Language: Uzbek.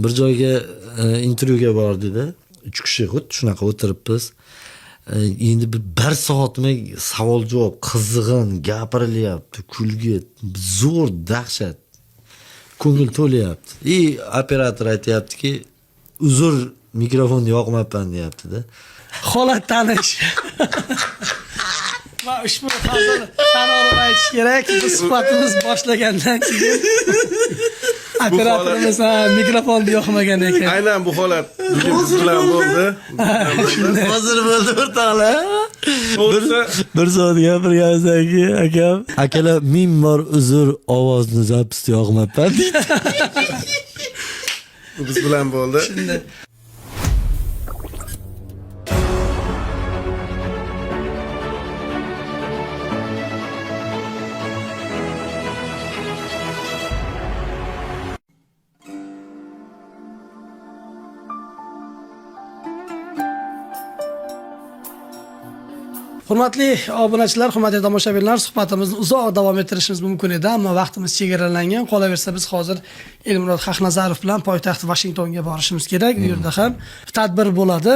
bir joyga intervyuga bordida 3 kishi xuddi shunaqa o'tiribmiz. Endi bir soatmi savol javob, qizg'in gapirilyapti, kulgi, zo'r dahshat. Ko'ngil to'layapti. Operator aytayaptiki, uzr, mikrofonni yoqmayapman deyapti-da. Holat tanish. Va ushbu hazil tan olib aytish kerak. Biz suhbatimiz boshlagandan keyin operatorimiz mikrofonni yoqmagan ekan. Aynan bu holat bugun biz bilan bo'ldi. Hozir bo'ldi o'rtoqlar. Bo'lsa Bir soat gapirgandan keyin akam, akalar ming bor uzr, ovozni zapis yoqmayapman deydi. biz bilan bo'ldi. Shunda hurmatli obunachilar, hurmatli tomoshabinlar, suhbatimizni uzoq davom ettirishimiz mumkin edi, ammo vaqtimiz chegaralangan. Qolaversa biz hozir Elmurod Xaqnazarov bilan poytaxt Vashingtonga borishimiz kerak. U yerda ham tadbir bo'ladi.